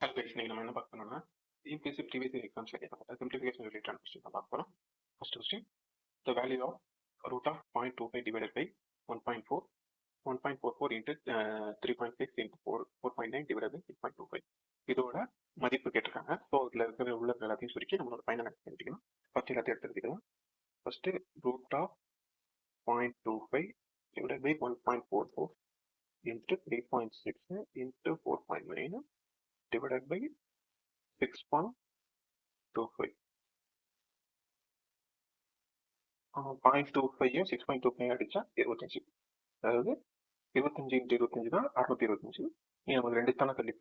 Hello guys, இன்னைக்கு நம்ம என்ன பார்க்க போறோம்னா யூபிஎஸ்சி ப்ரீவியஸ் இயர் எக்ஸாம்ஸ்ல கேட்கப்பட்ட சிம்பிளிஃபிகேஷன் ரிலேட்டட் கொஸ்டின் தான் பார்க்க போறோம். First question, the value of root of 0.25 divided by 1.4 1.44 into 3.6 into 4.9 divided by 6.25 இதோட மதிப்பு கேட்டிருக்காங்க. ஸோ இதில் இருக்கிற உள்ள எல்லாத்தையும் சுருக்கி நம்மளோட ஃபைனல் ஆன்சர் எழுதிக்கணும். ஃபர்ஸ்ட் எல்லாத்தையும் எடுத்துக்கலாம். First root of 0.25 divided by 1.44 into 3.6 into 4.9 divided by 6.25. 0.25 6.25 அடிச்சா 25. அதாவது 25 into 25 தான் 625. நமக்கு ரெண்டு தானே தள்ளி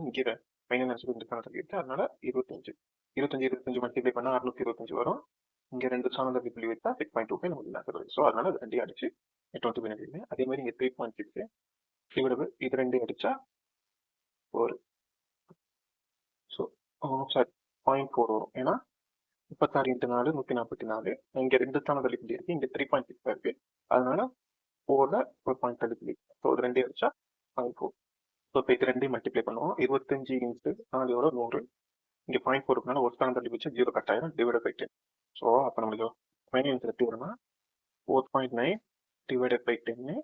இங்கே ஃபைனல் ஆன்சர் ரெண்டு தானே தள்ளி இருக்கு. அதனால 25 25 மல்டிப்ளை பண்ணா 625 வரும். இங்க ரெண்டு தானே தள்ளி புள்ளி வைத்தா 6.25 நமக்கு ஆன்சர் வரும். ஸோ அதனால ரெண்டையும் அடிச்சு 25 அதே மாதிரி இங்க 3.6 டிவைடட் இது ரெண்டையும் அடிச்சா 4. ஸோ சாரி 0.4 வரும். ஏன்னா 36 into 4 144. இங்க ரெண்டு தானே தள்ளிப்புள்ளி இருக்கு, இங்க 3.6 இருக்கு. அதனால 4ல ஒரு பாயிண்ட் தள்ளிப்புள்ளி. ஸோ இது ரெண்டே வச்சா 0.4. ஸோ இப்போ இது ரெண்டையும் மல்டிப்ளை பண்ணுவோம். 25 into 4 எவ்வளோ 100. இங்க 0.4 இருக்கனால ஒரு தானே தள்ளி வச்சு 0 கட் ஆயிரும், டிவைட் பை 10. ஸோ அப்போ நம்மளுக்கு ஃபைனல் ஆன்சர் எப்படி வரும்னா 4.9 டிவைடட் பை 10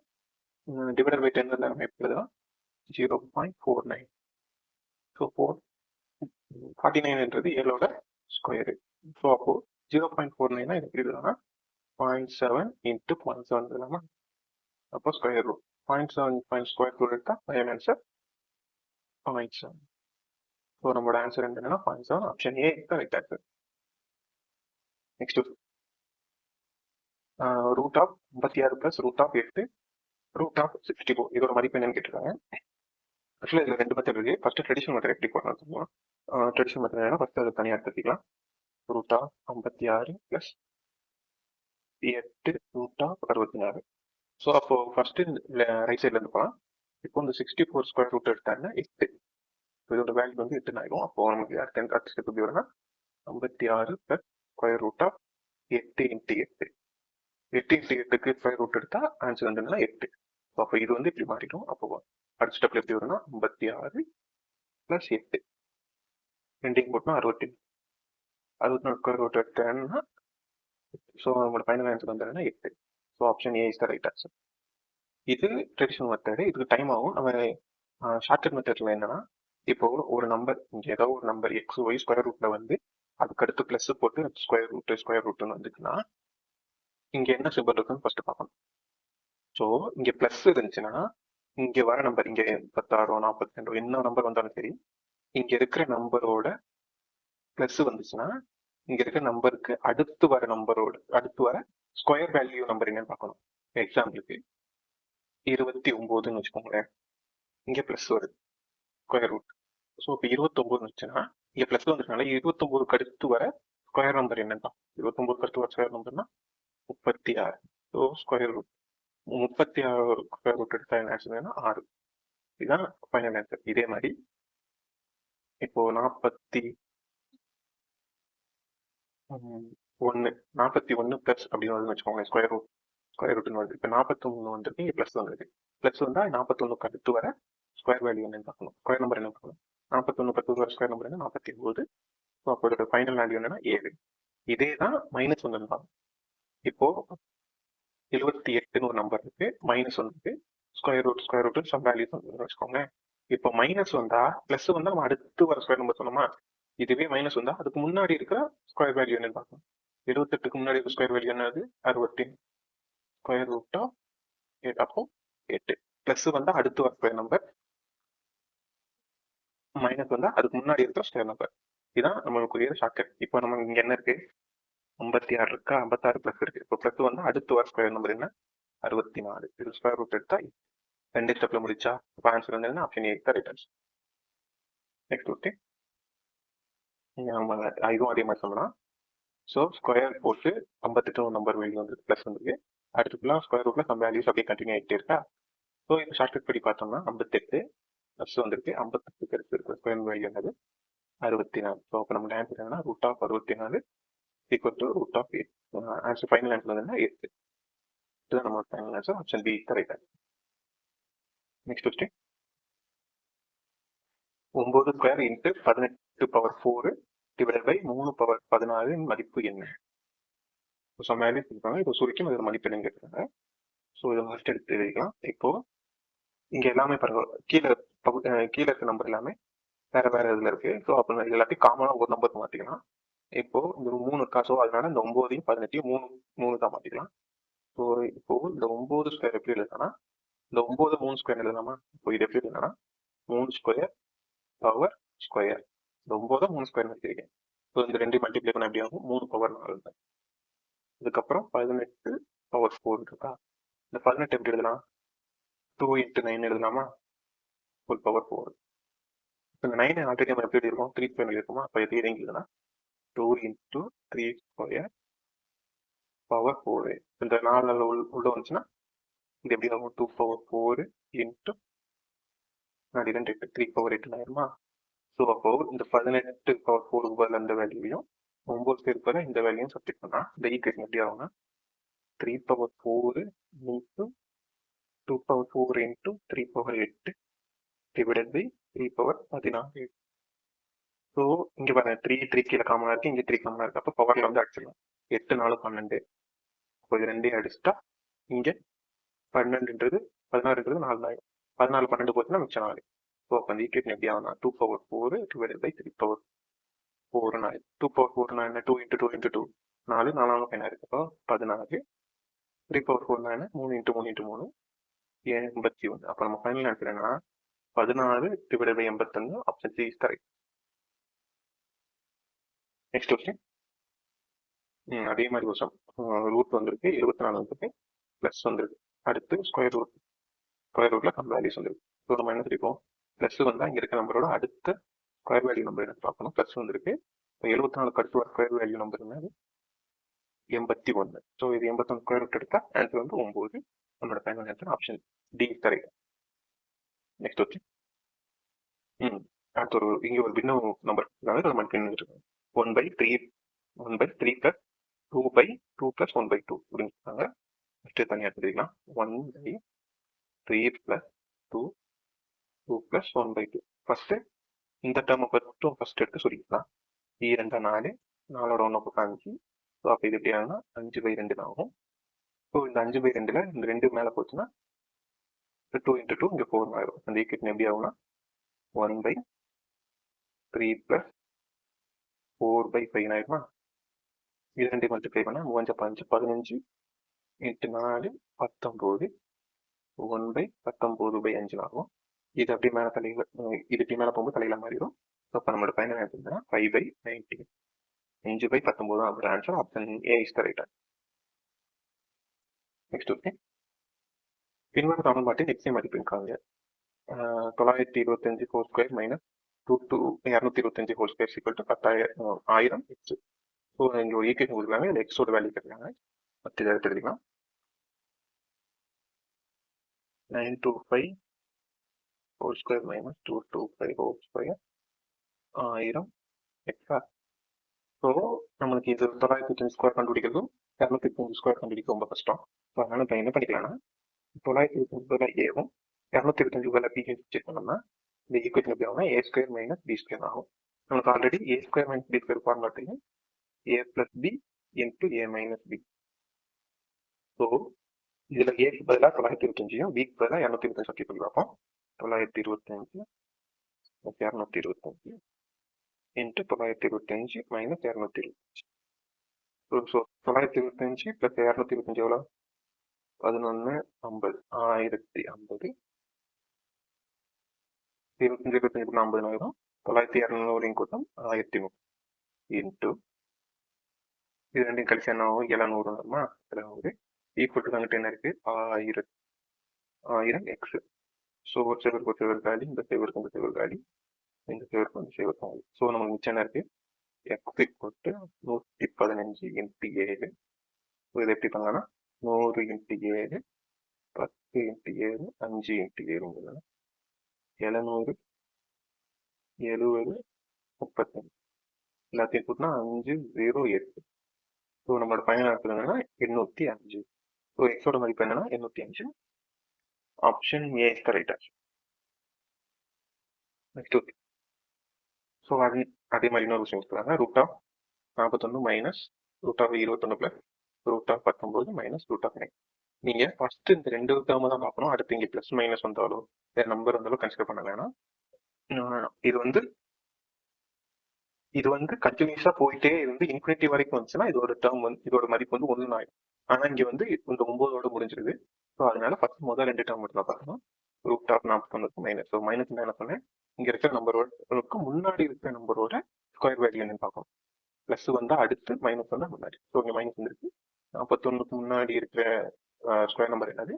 டிவைடட் பை 10 நம்ம எப்படி தான் 0.49. ஸோ 49ன்றது 7ஓட ஸ்கொயரு. ஸோ அப்போ 0.49 இது எப்படி இருக்குதுன்னா 0.7 into 0.7 இல்லாம அப்போ ஸ்கொயர் ரூட் 0.7 ஸ்கொயர் ரூட் எடுத்தா ஃபைனல் ஆன்சர் 0.7. ஸோ நம்மளோட ஆன்சர் என்னன்னா 0.7. ஆப்ஷன் ஏ தான் right answer. Next root of 56 plus root of 8 root of 64 இதோட மதிப்பு என்னன்னு கேட்டிருக்காங்க. ஆக்சுவலாக இதில் ரெண்டு மெத்தட் இருக்கு. ஃபர்ஸ்ட் ட்ரெடிஷனல் மெத்தட் எப்படி போடலாம் சொல்லுவோம். ட்ரெடிஷனல் மெத்தட் என்னன்னா ஃபர்ஸ்ட் அதை தனியாக எடுத்துக்கலாம். Root of 56 plus 8 root of 64. So அப்போ ஃபர்ஸ்ட் ரைட் சைட்ல இருந்து போகலாம். இப்போ இந்த 64 ஸ்கொயர் ரூட் எடுத்தாங்கன்னா 8. இதோட வேல்யூ வந்து 8 ஆயிடும். அப்போ நமக்கு அடுத்த ஸ்டெப் எப்படி வரும்னா 56 plus square root of 8 into 8. 8 into 8க்கு ஸ்கொயர் ரூட் எடுத்தா ஆன்சர் வந்து 8. அப்போ இது வந்து இப்படி மாறிடும். அப்போ அடுத்த ஸ்டெப்ல எப்படி வரும்னா 56 பிளஸ் 8 ரெண்டையும் போட்டோம்னா 64. 64 ஸ்கொயர் ரூட் எடுத்தேன்னா ஸோ நம்மளோட ஃபைனல் ஆன்சர் வந்து 8. So option A is the right answer. இது ட்ரெடிஷனல் மெத்தடு. இதுக்கு டைம் ஆகும். நம்ம ஷார்ட்கட் மெத்தட்ல என்னன்னா இப்போ ஒரு நம்பர் இங்கே ஏதோ ஒரு நம்பர் எக்ஸ் ஒய் ஸ்கொயர் ரூட்ல வந்து அதுக்கு அடுத்து பிளஸ் போட்டு ஸ்கொயர் ரூட்னு வந்துச்சுன்னா இங்க என்ன சிம்பிள் இருக்குன்னு ஃபர்ஸ்ட் பார்க்கணும். ஸோ இங்க பிளஸ் இருந்துச்சுன்னா இங்க வர நம்பர் இங்க 36 42 என்ன நம்பர் வந்தாலும் சரி, இங்க இருக்கிற நம்பரோட பிளஸ் வந்துச்சுன்னா இங்க இருக்கிற நம்பருக்கு அடுத்து வர ஸ்கொயர் வேல்யூ நம்பர் என்னன்னு பார்க்கணும். எக்ஸாம்பிளுக்கு 29ன்னு வச்சுக்கோங்களேன். இங்க பிளஸ் வருது ஸ்கொயர் ரூட். ஸோ இப்போ 29 வந்துச்சுன்னா இங்க பிளஸ் வந்துருக்கனால 29க்கு அடுத்து வர ஸ்கொயர் நம்பர் என்னன்னா 29க்கு அடுத்து வர ஸ்கொயர் நம்பர்னா 36. So square root 36 square root எடுத்தா என்ன ஆச்சுன்னா 6. இதுதான் ஃபைனல் ஆன்சர். இதே மாதிரி இப்போ 41 பிளஸ் அப்படின்னு வச்சுக்கோங்களேன். ஸ்கொயர் ரூட்னு வருது. இப்போ 41 வந்துருக்கு, இங்கே பிளஸ் வந்துருக்கு. பிளஸ் வந்தா 41க்கு அடுத்து வர ஸ்கொயர் வேல்யூ என்னன்னு பார்க்கணும். ஸ்கொயர் நம்பர் என்ன பார்க்கணும். 41க்கு அடுத்து வர ஸ்கொயர் நம்பர் என்ன 49. ஸோ அப்போ இதோட ஃபைனல் வேல்யூ என்னன்னா 7. இதே தான் மைனஸ் ஒன்று தான். இப்போ 78ன்னு ஒரு நம்பர் இருக்கு, மைனஸ் வந்துருக்கு. ஸ்கொயர் ரூட் சம் வேல்யூஸ் வந்து வச்சுக்கோங்க. இப்போ மைனஸ் வந்தா பிளஸ் வந்தா நம்ம அடுத்து வர ஸ்கொயர் நம்பர் சொன்னோமா. இதுவே மைனஸ் வந்தா அதுக்கு முன்னாடி இருக்கிற ஸ்கொயர் வேல்யூ என்னன்னு பார்க்கணும். 78க்கு முன்னாடி இருக்கிற ஸ்கொயர் வேல்யூ என்னது 60. ஸ்கொயர் ரூட் ஆஃப் 8 அப்போ 8. பிளஸ் வந்தா அடுத்து வர ஸ்கொயர் நம்பர், மைனஸ் வந்தா அதுக்கு முன்னாடி இருக்கிற ஸ்கொயர் நம்பர். இதுதான் நம்மளுக்குரிய ஷார்ட்கட். இப்போ நம்ம இங்க என்ன இருக்கு 56 இருக்கா, 56 பிளஸ் இருக்கு. இப்போ பிளஸ் வந்தா அடுத்து வர ஸ்கொயர் நம்பர் என்ன 64. இது ஸ்கொயர் ரூட் எடுத்தா ரெண்டு ஸ்டெப்ல முடிச்சா இப்போ ஆன்சர் வந்து option A right answer. Next okay, நம்ம இதுவும் அதே மாதிரி சொல்லலாம். ஸோ ஸ்கொயர் போட்டு 58 நம்பர் வேல்யூ வந்து பிளஸ் வந்துருக்கு. அடுத்துக்குலாம் ஸ்கொயர் ரூட்ல சம் வேல்யூஸ் அப்படியே கண்டினியூ ஆகிட்டே இருக்கா. ஸோ இப்போ ஷார்ட்கட் படி பார்த்தோம்னா 58 பிளஸ் வந்துருக்கு. 58க்கு அடுத்து இருக்கிற ஸ்கொயர் வேல்யூ என்னது 64. ஸோ அப்போ நம்ம ஆன்சர் என்னன்னா root of 64 equal to root of 8. Answer final answer வந்து 8. இதுதான் நம்ம final answer. Option B right answer. Next question, 9 square into 18 power 4 divide by 3 power 14 மதிப்பு என்ன? சம் வேல்யூஸ் இருக்காங்க. இப்போ சுருக்கி அதோட மதிப்பு என்னன்னு கேட்குறாங்க. ஸோ இதை ஃபர்ஸ்ட் எடுத்து வைக்கலாம். இப்போ இங்க எல்லாமே பாருங்க, கீழே இருக்க நம்பர் எல்லாமே வேற வேற இதுல இருக்கு. ஸோ அப்போ இது எல்லாத்தையும் காமனா ஒரு நம்பருக்கு மாத்திக்கலாம். இப்போ இந்த 3 இருக்கா, ஸோ அதனால இந்த 9ஐயும் 18ஐயும் 3 தான் மாத்திக்கலாம். ஸோ இப்போ இந்த 9 ஸ்கொயர் எப்படி எழுதுனா, இந்த 9 3 ஸ்கொயர் எழுதலாமா? இப்போ இது எப்படி எழுதுனா 3 ஸ்கொயர் பவர் ஸ்கொயர். இந்த 9 3 ஸ்கொயர் வச்சிருக்கேன். ஸோ இந்த 2 மல்டிப்ளை பண்ண எப்படி ஆகும்? 3 பவர் 4. இதுக்கப்புறம் 18 பவர் 4 இருக்கா, இந்த 18 எப்படி எழுதலாம்? 2 இன்ட்டு 9 எழுதலாமா? Full power 4. இந்த 9 ஆல்ரெடி நம்ம எப்படி எழுதிருக்கோம்? 3 ஸ்கொயர் எழுதிருக்கோமா? அப்போ எது எழுதுனா 2 இன்ட்டு 3 ஸ்கொயர் பவர் 4. இந்த 4 உள்ள வந்துச்சுன்னா இது எப்படி ஆகும்? 2 பவர் 4 இன்ட்டு 3 பவர் 8 ஆயிருமா? ஸோ அப்போ இந்த 18 பவர் 4 பதில் அந்த வேல்யூவையும் 9 ஸ்கொயர் பதில் இந்த வேல்யூயும் சப்ஸ்டிட் பண்ணா இந்த ஈக்குவேஷன் எப்படி ஆகும்னா 3 power 4 into 2 power 4 into 3 power 8 divided by 3 power 16. So இங்க பாருங்க 3 கீழே காமனா இருக்கு, இங்க 3 காமனா இருக்கு. அப்போ பவர்ல வந்து அடிச்சிடலாம். 8 4 12. இப்போ இது ரெண்டையும் அடிச்சுட்டா இங்க 12ன்றது 16ன்றது 4 ஆயிடும். 14 12 போச்சுன்னா மிச்சம் 4. ஸோ அப்போ அந்த ஈக்குவேஷன் எப்படி ஆகும்னா 2 power 4 divided by 3 power 4 9. 2 power 4 9 2 into 2 into 2 4 4 பையனா இருக்கு. அப்போ 16. 3 பவர் 4 9 3 இன்ட்டு 3 இன்ட்டு 3 81. அப்போ நம்ம ஃபைனல் ஆன்சர் என்னன்னா 16 டிவைடட் பை 81. Option C is correct. Next question. அதே மாதிரி வருஷம் ரூட் வந்திருக்கு, 24 வந்திருக்கு, பிளஸ் வந்திருக்கு. அடுத்து ஸ்கொயர் ரூட்ல கம் வேல்யூஸ் வந்திருக்கு. ஸோ நம்ம என்ன தெரியும், பிளஸ் வந்தா இங்க இருக்க நம்பரோட அடுத்த ஸ்கொயர் வேல்யூ நம்பர் என்ன பார்க்கணும். பிளஸ் வந்திருக்கு. இப்போ 74 அடுத்து ஒரு ஸ்கொயர் வேல்யூ நம்பர் என்னது 81. ஸோ இது 81 ஸ்கொயர் ரூட் எடுத்தா ஆன்சர் வந்து 9. நம்மளோட final answer option D correct. Next வச்சு அடுத்த இங்க ஒரு பின்ன நம்பர் மல்டிபிள் 1/3 பிளஸ் 2/2 பிளஸ் 1/2 அப்படின்னு சொல்றாங்க. ஃபர்ஸ்ட் தனியாக எடுத்துக்கலாம். 1/3 பிளஸ் 2 பிளஸ் 1/2. ஃபர்ஸ்ட் இந்த டேர்ம் மட்டும் ஃபர்ஸ்ட் எடுத்து சொல்லிக்கலாம். 2 4 4ஓட 1 போட்டு 5. ஸோ அப்போ இது எப்படி ஆகும்னா 5/2 ஆகும். ஸோ இந்த 5/2ல இந்த 2 மேலே போச்சுன்னா 2 இன்ட்டு 2 இங்கே 4 ஆயிடும். அந்த ஈக்குவேஷன் எப்படி ஆகும்னா 1/3 பிளஸ் 4/5 ஆயிடுமா? இது 2 மல்டிப்ளை பண்ணா 3 5 15 இன்ட்டு 4 19. 1/19/5 ஆகும். இது அப்படி மேலே தலையில இது இப்படி மேலே போகும்போது தலையில மாறிடும். அப்போ நம்மளோட ஃபைனல் ஆன்சர் 5/19. 5/19 தான் அப்படி answer. Option A is correct. Next okay. பின்வரும் சமன்பாட்டின் எக்ஸை மதிப்பிருக்காங்க. 925 whole square minus 225 whole square equal to 10,000 X. So இங்கே ஒரு ஈக்குவேஷன் கொடுக்குறாங்க, இந்த எக்ஸோட வேல்யூ கேட்குறாங்க. மற்ற இதை எடுத்துக்கலாம். 925 whole square minus 225 whole square 1000 எக்ஸா. ஸோ நம்மளுக்கு இது 925 ஸ்கொயர் கண்டுபிடிக்கிறதும் 225 ஸ்கொயர் கண்டுபிடிக்க ரொம்ப கஷ்டம். ஸோ அதனால இப்போ என்ன பண்ணிக்கலாம்னா 925 ஏவும் 225 பி செக் பண்ணோம்னா இந்த ஈக்குவேஷன் எப்படி ஆகும்னா A square minus B square ஆகும். நமக்கு already A square minus B square formula தெரியும். A plus B into A minus B. So இதுல ஏக்கு பதிலாக 925 பிக்கு பதிலாக 225 சப்ஸ்டிட் பண்ணி பார்ப்போம். 925 225 இன்ட்டு 925 மைனஸ் 225. ஸோ 925 பிளஸ் 225 எவ்வளோ? 11 50 1050. 25 50 ஆயிரும். 900 கூட்டம் 1100 இன்ட்டு இது ரெண்டையும் கழிச்சு என்ன ஆகும்? 700 வருமா? 700 ஈக்குவல் டு அங்கிட்ட என்ன இருக்கு? 1000 எக்ஸ். ஸோ ஒரு செவருக்கு காலி, இந்த செவருக்கு இந்த செவர் காலி, இந்த செவருக்கு இந்த செவர் காலி. ஸோ நமக்கு மிச்சம் என்ன இருக்கு? X equal to 115 into 7. So இதை எப்படி பண்ணலாம்னா 100 இன்ட்டு 7 10 இன்ட்டு 7 5 இன்ட்டு 7 700 70 35 எல்லாத்தையும் கூட்டினா 508. ஸோ நம்மளோட ஃபைனல் ஆன்சர் என்னன்னா 805. ஸோ எக்ஸோட மதிப்பு என்னன்னா 805. Option A correct answer. Next okay. So அதே மாதிரி இன்னொரு விஷயம் கொடுக்குறாங்க. Root of 41 minus root of 21 plus root of 19 minus root of 9. நீங்க ஃபர்ஸ்ட் இந்த ரெண்டு டேர்ம் தான் பார்க்கணும். அடுத்து இங்கே பிளஸ் மைனஸ் வந்தாலும் வேற நம்பர் வந்தாலும் கன்சிடர் பண்ண வேணாம். இது வந்து கண்டினியூஸா போயிட்டே இருந்து இன்ஃபினிட்டி வரைக்கும் வந்துச்சுன்னா இதோட டேர்ம் வந்து இதோட மதிப்பு வந்து 1 ஆயிடும். ஆனா இங்க வந்து இந்த 9ஓட முடிஞ்சிருது. ஸோ அதனால ஃபர்ஸ்ட் முதல் ரெண்டு டேர்ம் மட்டும் தான் பார்க்கணும். Root of 41 minus. So minus என்ன சொன்னேன், இங்க இருக்கிற நம்பரோட முன்னாடி இருக்கிற நம்பரோட ஸ்கொயர் வேல்யூ என்னன்னு பார்க்கணும். பிளஸ் வந்தா அடுத்து, மைனஸ் வந்தா முன்னாடி. ஸோ இங்க மைனஸ் வந்துருக்கு. 41க்கு முன்னாடி இருக்கிற ஸ்கொயர் நம்பர் என்னது,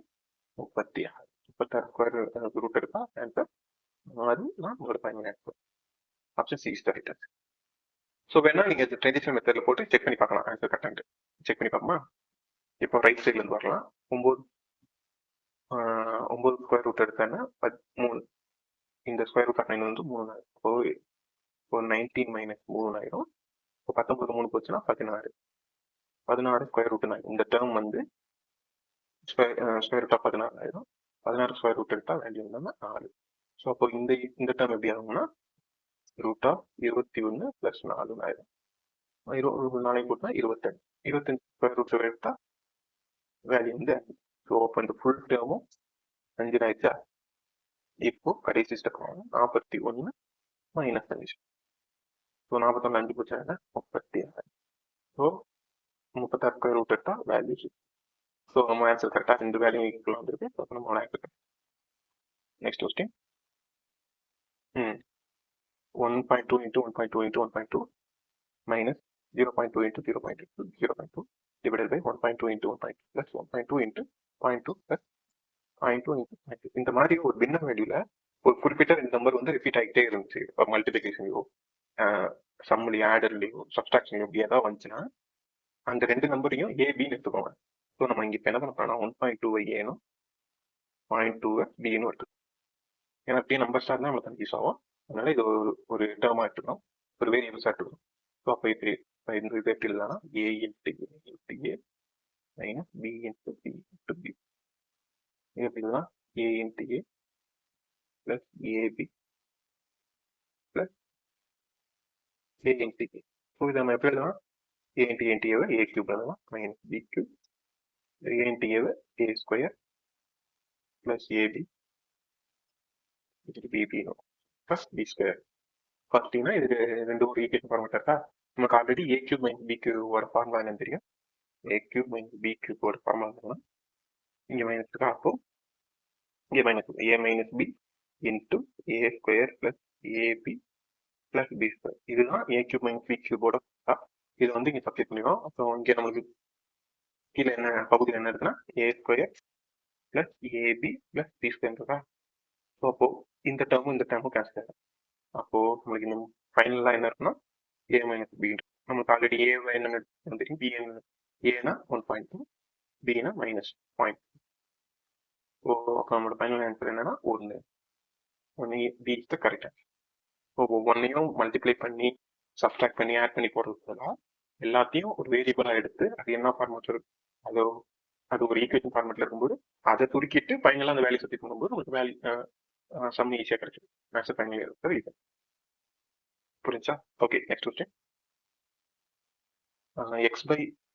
36. 36 ஸ்கொயர் ரூட் இருக்கா ஆன்சர். அதுதான் உங்களோட final answer. Option C is the right answer. So வேணா நீங்க ட்ரெடிஷனல் மெத்தட்ல போட்டு செக் பண்ணி பார்க்கலாம் ஆன்சர் கரெக்டாக. செக் பண்ணி பார்ப்போமா? இப்போ ரைட் சைட்ல இருந்து வரலாம். 9 ஸ்கொயர் ரூட் எடுத்தேன்னா 13. இந்த ஸ்கொயர் ரூட் ஆஃப் 9 வந்து 3 ஆயிரும். இப்போ 19 மைனஸ் 3 ஆயிரும். இப்போ 19 3 போச்சுன்னா 16. 16 ஸ்கொயர் ரூட் ஆயிரும். இந்த டேர்ம் வந்து ஸ்கொயர் ரூட் ஆஃப் 16 ஆயிரும். 16 ஸ்கொயர் ரூட் எடுத்தா வேல்யூ என்னன்னா 4. ஸோ அப்போ இந்த டேர்ம் எப்படி ஆகும்னா ரூட் ஆஃப் 21 பிளஸ் 4 ஆயிரும். 4 போட்டா 28. 25 ஸ்கொயர் ரூட் எடுத்தா வேல்யூ வந்து 5. ஸோ அப்போ இந்த ஃபுல் டேர்மும் 5 ஆயிடுச்சா. இப்போ கடைசி ஸ்டெப் 41 மைனஸ் 5. ஸோ 41 5 போச்சா 36. ஸோ 36 ஸ்கொயர் ரூட் எடுத்தா வேல்யூ 6. ஸோ நம்ம ஆன்சர் கரெக்டாக ரெண்டு வேல்யூ ஈக்குவலாக வந்துருக்கு. ஸோ நம்ம answer. Next question. 1.2 into 1.2 into 1.2 minus 0.2 into 0.2 0.2 divided by 1.2 into 1.2 plus 1.2 into 0.2 plus 0.2 into 0.2. இந்த மாதிரி ஒரு பின்ன வேல்யூல ஒரு குறிப்பிட்ட ரெண்டு நம்பர் வந்து ரிப்பீட் ஆகிட்டே இருந்துச்சு. மல்டிபிகேஷன்லையோ சம்லையோ ஆடர்லையோ சப்ஸ்ட்ராக்ஷன்லையோ இப்படி ஏதாவது வந்துச்சுன்னா அந்த ரெண்டு நம்பரையும் ஏபின்னு எடுத்துக்கோங்க. ஸோ நம்ம இங்கே இப்போ என்ன பண்ண போறோம்னா 1.2 ஏனும் 0.2 பின்னு எடுத்துக்கோம். ஏன்னா அப்படியே நம்பர் ஸ்டார் தான் நம்மளுக்கு கன்ஃபியூஸ் ஆகும். அதனால இது ஒரு டேர்மா எடுத்துக்கணும், ஒரு வேரியபிள்ஸா எடுத்துக்கணும். ஸோ அப்போ இப்படி இந்த இது எப்படி இல்லைனா A into A minus B into B into B. இது எப்படி இல்லைனா A into A plus AB plus A into A. So இதை நம்ம எப்படி எழுதலாம், ஏ இன்ட்டு ஏவை ஏ கியூப் எழுதலாம் minus B cube. A into ஏவை A square plus AB BB plus B square. பார்த்தீங்கன்னா இது ரெண்டு ஒரு ஈக்குவேஷன் ஃபார்மேட் இருக்கா. நமக்கு already A cube minus B கியூவோட ஃபார்முலா என்னன்னு தெரியும். ஏ கியூப் மைனஸ் பி கியூபோட ஃபார்முலா இங்கே மைனஸ் இருக்கா. அப்போ இங்கே minus A minus B into A square plus AB plus B square. இதுதான் ஏ கியூப் மைனஸ் பி கியூபோட இது வந்து இங்கே சப்ஸ்டிட் பண்ணிடுவோம். அப்புறம் இங்கே நம்மளுக்கு கீழே என்ன பகுதியில் என்ன இருக்குன்னா A square plus AB plus B square இருக்கா. ஸோ அப்போ இந்த டேர்மும் கேன்சல் ஆகும். அப்போ நம்மளுக்கு இந்த ஃபைனலாக என்ன இருக்குன்னா ஏ மைனஸ் பி. நம்மளுக்கு ஆல்ரெடி ஏ என்னன்னு தெரியும். பி என்ன, ஏனா 1.2, பினா மைனஸ் 0.2. ஸோ அப்போ நம்மளோட ஃபைனல் ஆன்சர் என்னன்னா 1. B is the correct answer. So ஒவ்வொன்றையும் மல்டிப்ளை பண்ணி சப்ஸ்ட்ராக்ட் பண்ணி ஆட் பண்ணி போடுறதுக்கு எல்லாத்தையும் ஒரு வேரியபிளாக எடுத்து அது என்ன ஃபார்மேட் இருக்கு அது ஒரு ஈக்குவேஷன் ஃபார்மேட்ல இருக்கும்போது அதை சுருக்கிட்டு ஃபைனலாக அந்த வேல்யூ சப்ஸ்டிட் பண்ணும்போது உங்களுக்கு வேல்யூ சம் ஈஸியாக கிடைச்சிடும். ஆன்சர் ஃபைனல் இருக்கிறது இது. புரிஞ்சா? Okay, next question.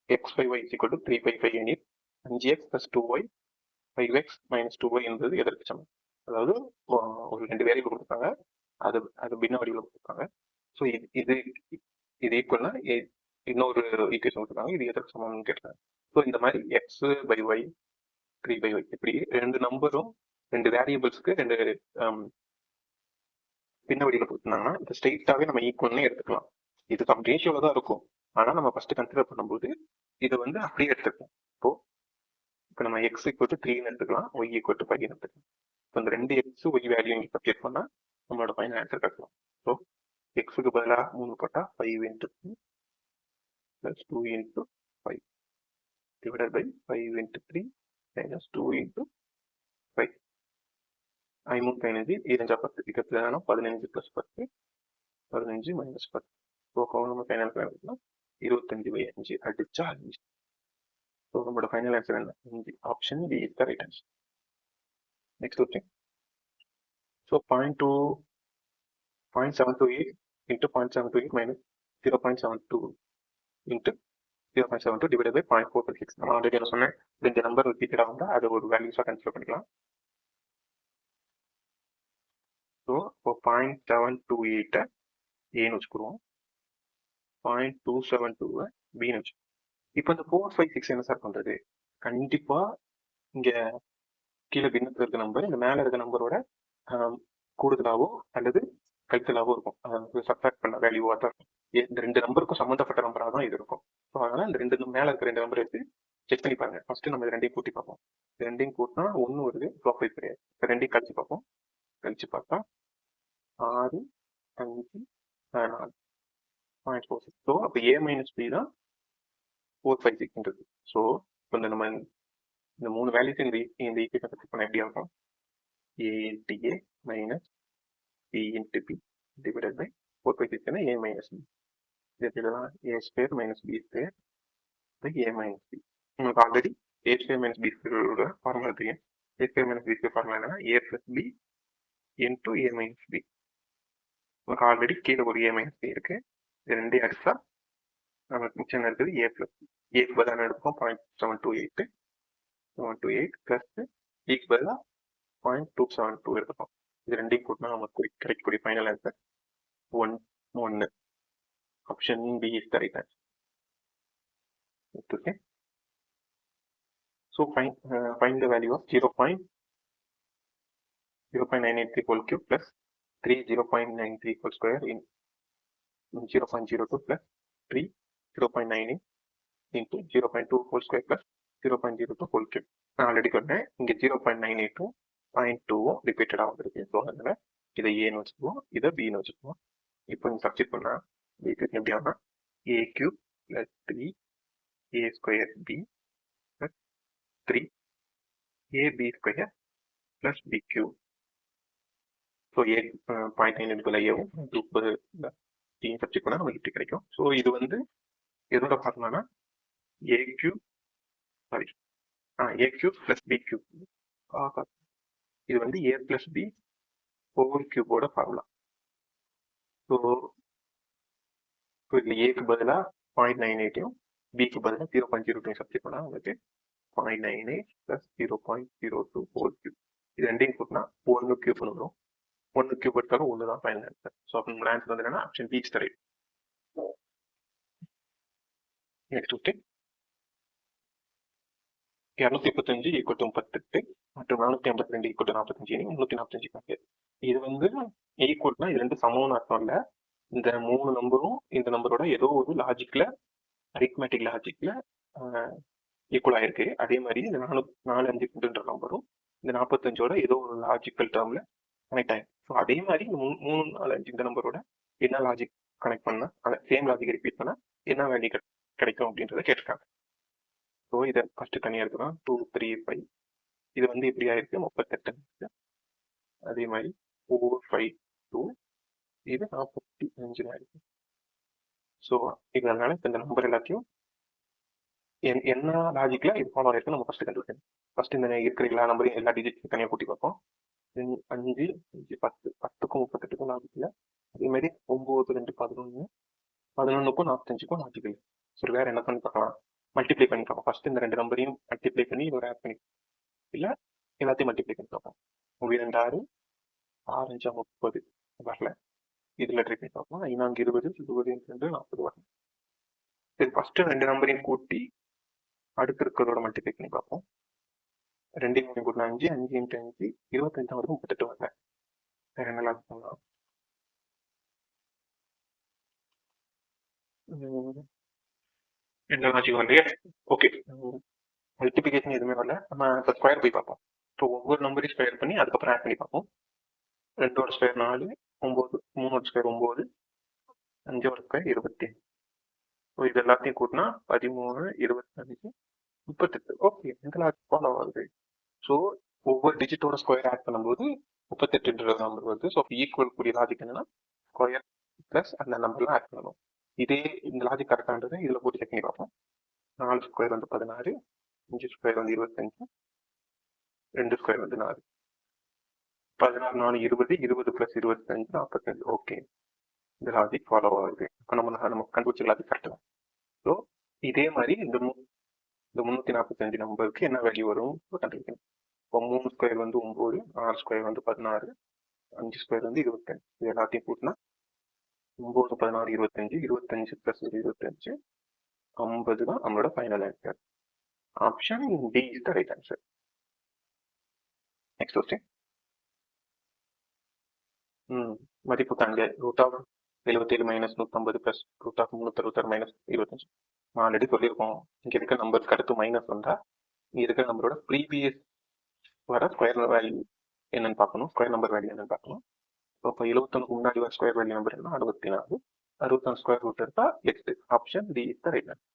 x by y is equal to 3 by 5 எனில் 5x plus 2y 5x minus 2y என்பது எதற்கு சமம்? அதாவது ஒரு ரெண்டு வேரியபிள் கொடுத்துருக்காங்க, அது பின்ன வடிவில் கொடுத்துருக்காங்க. ஸோ இது ஈக்குவல்னா இன்னொரு ஈக்குவேஷன் கொடுத்துருக்காங்க, இது எதற்கு சமம்னு கேட்டாங்க. ஸோ இந்த மாதிரி x by y 3 by y இப்படி ரெண்டு நம்பரும் ரெண்டு வேரியபிள்ஸ்க்கு ரெண்டு பின்ன வடிவில் கொடுத்துருந்தாங்கன்னா இந்த ஸ்ட்ரெயிட்டாகவே நம்ம ஈக்குவல்னே எடுத்துக்கலாம். இது சம் ரேஷியோல தான் இருக்கும். ஆனா நம்ம ஃபர்ஸ்ட் கன்சிடர் பண்ணும்போது இதை வந்து அப்படியே எடுத்துக்கலாம். இப்போ நம்ம x = 3 எடுத்துக்கலாம், y = 5 எடுத்துக்கலாம். இப்போ இந்த ரெண்டு x y வேல்யூ இங்கே சப்ஸ்டிட் பண்ணா நம்மளோட ஃபைனல் ஆன்சர் கிடைக்கலாம். ஸோ எக்ஸுக்கு பதிலாக 3 போட்டா 5 × 3 + 2 × 5 டிவைடட் பை 5 × 3 - 2 × 5. 5 × 15 2 10 இதுக்கு 15 + 10 15 - 10. ஸோ நம்ம ஃபைனல் ஆன்சர் 25/5 அடிச்சா 5. ஸோ நம்மளோட ஃபைனல் ஆன்சர் என்ன? Option B is the right answer. Next question. So 0.728 into 0.728 minus 0.72 into 0.72 divided by 0.456. நம்ம ஆல்ரெடி என்ன சொன்னேன், ரெண்டு நம்பர் ரிப்பீட்டடாக வந்தால் அதை ஒரு வேல்யூஸாக கன்சிடர் பண்ணிக்கலாம். ஸோ இப்போ 0.728 ஏன்னு வச்சுக்குருவோம், 0.272 பின்னு வச்சு. இப்போ இந்த 456 என்ன சார் பண்ணுறது? கண்டிப்பாக இங்கே கீழே பின்னத்தில் இருக்க நம்பர் இந்த மேலே இருக்க நம்பரோட கூடுதலாவோ அல்லது கழித்தலாவோ இருக்கும். சப்ட்ராக்ட் பண்ண வேல்யூவாக தான் இருக்கும். இந்த ரெண்டு நம்பருக்கும் சம்மந்தப்பட்ட நம்பராக தான் இது இருக்கும். ஸோ அதனால் இந்த ரெண்டு மேலே இருக்க ரெண்டு நம்பர் எடுத்து செக் பண்ணி பாருங்க. ஃபர்ஸ்ட் நம்ம இது ரெண்டையும் கூட்டி பார்ப்போம். இது ரெண்டையும் கூட்டினா ஒன்று வருது, ப்ராஃபிட் கிடையாது. ரெண்டையும் கழிச்சு பார்ப்போம். கழிச்சு பார்த்தா 6, 5, 4 0.46. ஸோ அப்போ A மைனஸ் பி தான் 456. ஸோ இப்போ நம்ம இந்த மூணு வேல்யூஸ் இந்த ஈக்குவேஷன் செக் பண்ண எப்படி ஆகும்? A into A minus B into B divided by 456 A minus B. இது எழுதலாம் A square minus B square by A minus B. உங்களுக்கு already A square minus B square formula தெரியும். A square minus B square formula என்னன்னா A plus B into A minus B. உங்களுக்கு already கீழே ஒரு A minus B இருக்கு. இது ரெண்டையும் அடிச்சா நமக்கு மிச்சம் இருக்குது A plus B. ஏக்கு பதிலாக எடுப்போம் 0.728 plus Bக்கு பதிலாக 0.272 எடுத்துப்போம். இது ரெண்டையும் கூட்டினா நமக்கு கிடைக்கக்கூடிய final answer 1. Option B is the right answer. Okay. So find the value of 0.983 whole cube plus 3 0.93 whole square in 0.02 plus 3 0.98 into 0.2 whole square plus 0.02 whole cube. நான் ஆல்ரெடி சொன்னேன் இங்கே 0.98 0.2 ரிப்பீட்டடாக வந்துருக்கு. ஸோ அதனால் இதை ஏன்னு வச்சுக்குவோம், இதை பின்னு வச்சுக்குவோம். இப்போ நீங்கள் சப்ஸ்டிட் பண்ணால் ஈக்குவேஷன் எப்படி ஆகும்னா A cube plus 3 A square B plus 3 AB square plus B cube. So A 0.9 எடுக்கல ஏவும் டீம் சப்ஸ்டிட் பண்ணால் நமக்கு இப்படி கிடைக்கும். ஸோ இது வந்து எதோட ஃபார்முலானா A cube plus B cube. இது வந்து A plus B ஹோல் கியூபோட ஃபார்முலா. ஸோ இதில் ஏக்கு பதிலாக 0.98 பிக்கு பதிலாக 0.02 சப்ஸ்டிட் பண்ணால் உங்களுக்கு 0.98 plus 0.02 ஹோல் கியூப். இது ரெண்டையும் கூட்டினா 1 கியூப்னு வரும். 1 கியூப் எடுத்தாலும் 1 தான் ஃபைனல் ஆன்சர். ஸோ அப்போ நம்மளோட ஆன்சர் வந்து என்னன்னா option B is the right. Next question 235 equal to 38 மற்றும் 452 ஈக்குவல் டு 45 345 கணக்கு. இது வந்து ஈக்குவல்னா இது ரெண்டு சமம்னு அர்த்தம் இல்லை. இந்த மூணு நம்பரும் இந்த நம்பரோட ஏதோ ஒரு லாஜிக்ல அரித்மெட்டிக் லாஜிக்ல ஈக்குவல் ஆயிருக்கு. அதே மாதிரி இந்த 452 நம்பரும் இந்த 45ஓட ஏதோ ஒரு லாஜிக்கல் டேர்ம்ல கனெக்ட் ஆயிருக்கு. ஸோ அதே மாதிரி இந்த 3, 4, 5 இந்த நம்பரோட என்ன லாஜிக் கனெக்ட் பண்ணா அந்த சேம் லாஜிக் ரிப்பீட் பண்ணா என்ன வேல்யூ கிடைக்கும் அப்படின்றத கேட்டிருக்காங்க. ஸோ இதை ஃபர்ஸ்ட் தனியாக எடுக்கலாம். 2, 3, 5 இது வந்து எப்படி ஆயிருக்கு 38. அதே மாதிரி 4, 5, 2 இது 45 ஆயிருக்கு. ஸோ இதனால இந்த நம்பர் எல்லாத்தையும் என்ன லாஜிக்ல இது ஃபாலோ ஆயிருக்கு நம்ம ஃபர்ஸ்ட் கண்டுபிடிக்கணும். ஃபர்ஸ்ட் இந்த இருக்கிற எல்லா நம்பரையும் எல்லா டிஜிட் தனியாக கூட்டி பார்ப்போம். 5, 5, 10 10க்கும் 38க்கும் லாஜிக்கல. அதே மாதிரி 9, 2, 11 11க்கும் 45க்கும் லாஜிக்கல். சரி வேற என்ன பண்ணி பார்க்கலாம்? மல்டிப்ளை பண்ணி பார்ப்போம். ஃபர்ஸ்ட் இந்த ரெண்டு நம்பரையும் மல்டிப்ளை பண்ணி ஒரு ஆட் பண்ணி இல்லை எல்லாத்தையும் மல்டிப்ளை பண்ணி பார்ப்போம். 2, 6, 6, 5, 30 வரல. இதில் ட்ரை பண்ணி பார்ப்போம். 4, 20, 20, 2, 40 வரல. சரி ஃபர்ஸ்ட் ரெண்டு நம்பரையும் கூட்டி அடுத்து இருக்கிறதோட மல்டிப்ளை பண்ணி பார்ப்போம். 2 கூட்டினா 5, 5 × 5 25 வரைக்கும் 38 வரல. வேற என்ன லாஜிக் பண்ணலாம்? என்ன லாஜிக் வரலையே. ஓகே மல்டிபிகேஷன் எதுவுமே வரல. நம்ம இப்போ ஸ்கொயர் போய் பார்ப்போம். ஸோ ஒவ்வொரு நம்பரையும் ஸ்கொயர் பண்ணி அதுக்கப்புறம் ஆட் பண்ணி பார்ப்போம். 2ஓட ஸ்கொயர் 4, 9, 3ஓட ஸ்கொயர் 9, 5ஓட ஸ்கொயர் 25. ஸோ இது எல்லாத்தையும் கூட்டினா 13, 25, 38. ஓகே இந்த லாஜிக் ஃபாலோ ஆகுது. ஸோ ஒவ்வொரு டிஜிட்டோட ஸ்கொயர் ஆட் பண்ணும்போது 38 நம்பர் வருது. ஸோ ஈக்குவல் கூடிய லாஜிக் என்னன்னா ஸ்கொயர் பிளஸ் அந்த நம்பர்லாம் ஆட் பண்ணணும். இதே இந்த லாஜிக் கரெக்டானது இதில் போட்டு செக் பண்ணி பார்ப்போம். 4 ஸ்கொயர் வந்து 16, 5 ஸ்கொயர் வந்து 25, 2 ஸ்கொயர் வந்து 4, 16, 4, 20, 20 + 25 45. ஓகே இந்த லாஜிக் ஃபாலோ ஆகுது. இப்போ நம்ம கண்டுபிடிச்ச லாஜிக் கரெக்ட் தான். ஸோ இதே மாதிரி இந்த 345 நம்பருக்கு என்ன வேல்யூ வரும் கண்டுபிடிக்கணும். இப்போ 3 ஸ்கொயர் வந்து 9, 6 ஸ்கொயர் வந்து 16, 5 ஸ்கொயர் வந்து 25. இது எல்லாத்தையும் கூட்டினா 9, 16, 25, 25 பிளஸ் 25, 50 தான் நம்மளோட final answer. Option D is the right answer. Next question. மதிப்பு காண்க. Root of 77 minus 150 plus root of 366 minus 25. Already சொல்லியிருக்கோம், இங்க இருக்க நம்பருக்கு அடுத்து மைனஸ் வந்தா இங்க இருக்கிற நம்பரோட ப்ரீவியஸ் வர ஸ்கொயர் வேல்யூ என்னன்னு பார்க்கணும், ஸ்கொயர் நம்பர் வேல்யூ என்னன்னு பார்க்கணும். இப்போ 71 முன்னாடி வர ஸ்கொயர் வேல்யூ நம்பர் என்ன 64, 64 ஸ்கொயர் ரூட் எடுத்தா 8. Option D is the right answer.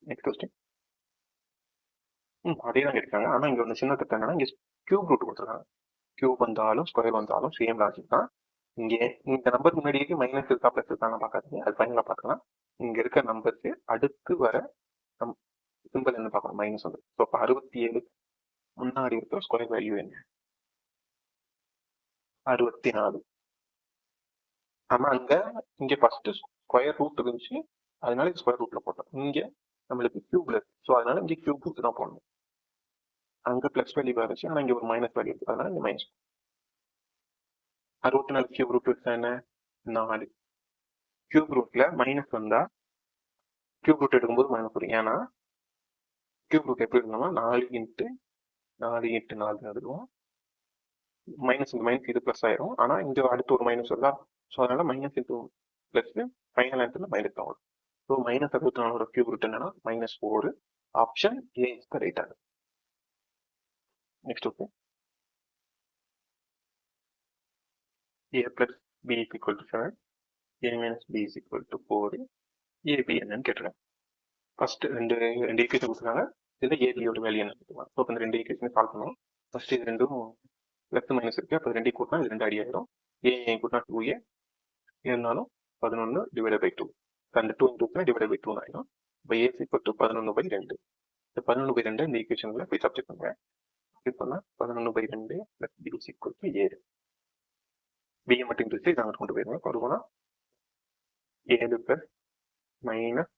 Next question. அதே தான் இருக்காங்க, ஆனா இங்க ஒன்று சின்ன தப்பு என்னன்னா இங்க கியூப் ரூட் கொடுத்துருக்காங்க. கியூப் வந்தாலும் ஸ்கொயர் வந்தாலும் சேம் லாஜிக் தான். இங்கே இந்த நம்பருக்கு முன்னாடியே மைனஸ் இருக்கா பிளஸ் இருக்கான்னு பார்க்காதீங்க, அது ஃபைனலாக பார்க்கலாம். இங்க இருக்க நம்பருக்கு அடுத்து வர சிம்பிள் என்ன பார்க்கணும், மைனஸ் வந்து. ஸோ இப்போ 67 முன்னாடி இருக்கிற ஸ்கொயர் வேல்யூ என்ன 64. ஆனா இங்க ஃபர்ஸ்ட் ஸ்கொயர் ரூட் இருந்துச்சு, அதனால ஸ்கொயர் ரூட்ல போட்டோம். இங்க நம்மளுக்கு கியூப்ல இருக்கு, ஸோ அதனால இங்க கியூப் ரூட் தான் போடணும். அங்க பிளஸ் வேல்யூ இருந்துச்சு, ஆனா இங்க ஒரு மைனஸ் வேல்யூ இருக்கு, அதனால இங்க மைனஸ். 64 கியூப் ரூட் எடுத்தா என்ன 4. கியூப் ரூட்ல மைனஸ் வந்தா கியூப் ரூட் எடுக்கும்போது மைனஸ் வரும். ஏன்னா கியூப் ரூட் எப்படி இருக்கணும்னா 4 இன்ட்டு 4 எழுதுவோம். மைனஸ் இந்த மைனஸ் இது பிளஸ் ஆயிரும், ஆனா இங்க அடுத்து ஒரு மைனஸ் வருதா, ஸோ அதனால மைனஸ் இன்டூ பிளஸ் ஃபைனல் ஆன்சர்ல மைனஸ் தான் வரும். ஸோ மைனஸ் 64 கியூப் ரூட் என்னன்னா -4. Option A is the right answer. Next okay. a plus b is equal to 7, a minus b is equal to 4, ab என்னன்னு கேட்டுருக்காங்க. First ரெண்டு equation கொடுத்துருக்காங்க, இதுல ஏபியோட value என்ன கேட்டுருக்காங்க. ஸோ இந்த ரெண்டு ஈக்குவேஷன் சால்வ் பண்ணுவோம். ஃபர்ஸ்ட் இது ரெண்டும் பிளஸ் மைனஸ் இருக்கு, அப்போ ரெண்டு கூட்டினா இது ரெண்டு அடி ஆயிடும். ஏ கூட்டினா 2a இருந்தாலும் 11 டிவைட் பை 2, அந்த 2 இன்டூ டிவைட் பை 2 ஆயிடும். இப்போ ஏ ஈக்குவல் டு 11/2. இந்த 11/2 இந்த ஈக்குவேஷன்ல போய் சப்ஜெக்ட் பண்ணுவேன். இது பண்ணா 11/2 plus B is equal to 7. BA மட்டும் இன்ட்ரெஸ்ட் நாங்கள் கொண்டு போயிருவோம். வருவோம்னா 7 பிளஸ் மைனஸ்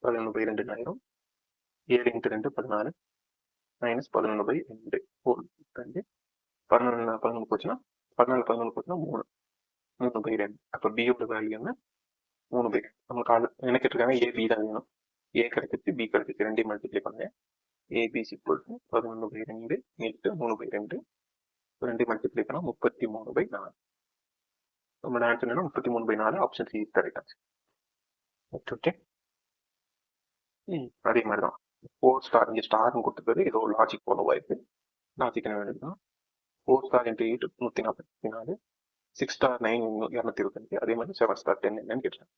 11/2 ஆயிரும். 7 இன்ட்டு 2 14 மைனஸ் 11/2 ஹோல் 2. 11 போச்சுன்னா 14 போச்சுன்னா 3/2. அப்போ பியோட வேல்யூ என்ன 3/2. நம்மளுக்கு என்ன கேட்டிருக்காங்க, ஏ பி தான் வேணும். ஏ கிடைச்சிச்சு, பி கிடைச்சிச்சு, ரெண்டையும் மல்டிப்ளை பண்ணுங்க. AB equal to 11/2 into 3/2. ரெண்டையும் மல்டிப்ளை பண்ணா 33/4. நம்மளோட ஆன்சர் என்ன 33/4. Option C is correct answer. Okay. அதே மாதிரி தான் 4 ஸ்டார் இங்கே ஸ்டார்னு கொடுத்துருக்குது, ஏதோ லாஜிக் ஃபாலோ ஆயிருக்கு. லாஜிக் என்ன வேணும்னா 4 ஸ்டார் இன்ட்டு 8 144, 6 ஸ்டார் 9 225. அதே மாதிரி 7 ஸ்டார் 10 என்னன்னு கேட்டேன்.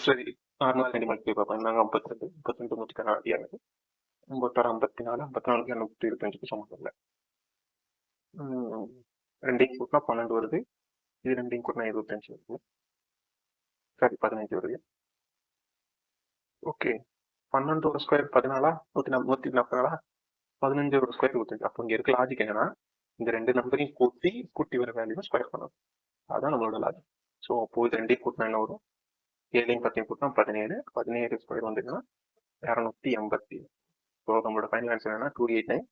சரி, நார்மலாக ரெண்டு மல்டிப்ளை பார்ப்போம். நாங்கள் 52 116 ஆகுது. 54 54 225 சமம் இல்லை. ரெண்டையும் கூட்டினா 12 வருது, இது ரெண்டையும் கூட்டினா 25 வருது. சரி 15 வருது. Okay, 12 square 14 140, 15 square 25. அப்போ இங்க இருக்க லாஜிக் என்னன்னா இந்த ரெண்டு நம்பரையும் கூட்டி வர வேல்யூ ஸ்கொயர் பண்ணணும். அதுதான் நம்மளோட லாஜிக். ஸோ அப்போ இது ரெண்டையும் கூட்டினா என்ன வரும், 7 10 கூட்டினா 17. 17 ஸ்கொயர் வந்துன்னா 280. ஸோ நம்மளோட ஃபைனல் ஆன்சர் என்னன்னா 289.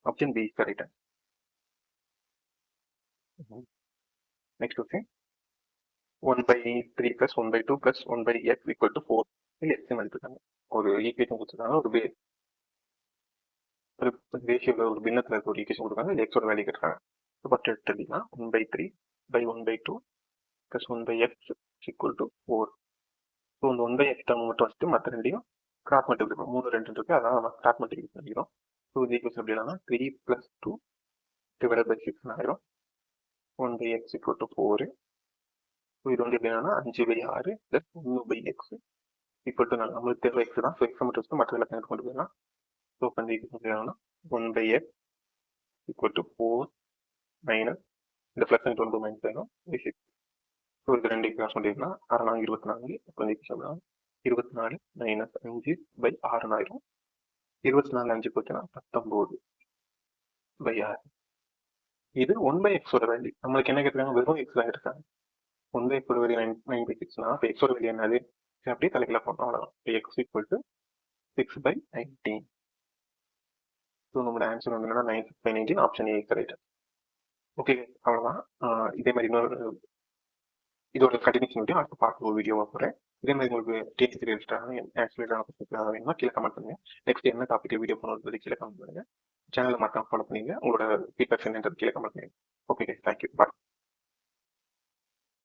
Option B is correct. Next okay. 1/3 plus 1/2 plus 1/x equal to 4. இல்லை எக்ஸ் மதிப்பிட்டாங்க. ஒரு ஈக்குவேஷன் கொடுத்துருக்காங்க, ஒரு ரேஷியோவில் ஒரு பின்னத்தில் இருக்க ஒரு ஈக்குவேஷன் கொடுத்துருக்காங்க, இது எக்ஸோட வேல்யூ கேட்டுருக்காங்க. ஃபர்ஸ்ட் எடுத்துட்டீங்கன்னா 1/3/1/2 plus 1/x equal to 4. So இந்த 1/x டேர்ம் மட்டும் வச்சுட்டு மற்ற ரெண்டையும் கிராஸ் மல்டிப்ளை பண்ணுவோம். 3 2 இருக்கு, அதான் நம்ம கிராஸ் மல்டிப்ளை பண்ணிக்கிறோம். ஸோ இந்த ஈக்குவேஷன் எப்படி இல்லைன்னா 3 + 2 டிவைட் பை 6 ஆயிரும். 1/x equal to 4. ஸோ இது வந்து எப்படின்னா 5/6 + 1/x equal to நம்மளுக்கு தேவை எக்ஸ் தான். ஸோ எக்ஸ் மட்டும் வச்சுட்டு மற்ற எல்லாத்தையும் கொண்டு போயிடலாம். ஸோ இப்போ இந்த equation 1/x equal to 4 minus இந்த ப்ளஸ் அண்ட் 1 மைனஸ் ஆயிரும் 6. ஸோ இது ரெண்டு கிராஸ் பண்ணிடலாம். 6 24. இப்போ இந்த ஈக்குவேஷன் 24 மைனஸ் 5/6 ஆயிரும். 24 5 போச்சுன்னா 19/6. இது 1/x வேல்யூ. நம்மளுக்கு என்ன கேட்டிருக்காங்க? வெறும் x தான் இருக்காங்க. 1/x வேல்யூ 9/6னா இப்போ x வேல்யூ என்னது? அப்படியே தலைகீழ போட்டோம், அவ்வளவுதான். இப்போ x ஈக்குவல் டு 6/19. ஸோ நம்மளோட ஆன்சர் வந்து என்னன்னா 9 6/19, ஆப்ஷன் ஏ கரெக்ட். ஓகே, அவ்வளோதான். இதே மாதிரி இன்னொரு இதோட கண்டினியூஷன் வீடியோ அடுத்து பார்க்க ஒரு வீடியோவாக போகிறேன். இதே மாதிரி உங்களுக்கு டிஎன்பிஎஸ்சி ரிலேட்டடான ஆக்சுவலாக வேணும்னா கீழே கமெண்ட் பண்ணுங்க. நெக்ஸ்ட் என்ன டாபிக் வீடியோ பண்ணுறது கீழே கமெண்ட் பண்ணுங்க. சேனலை மறக்காம ஃபாலோ பண்ணுங்க. உங்களோட ஃபீட்பேக்ஸ் என்னன்றது கீழே கமெண்ட் பண்ணுங்க. ஓகே, தேங்க்யூ, பாய்.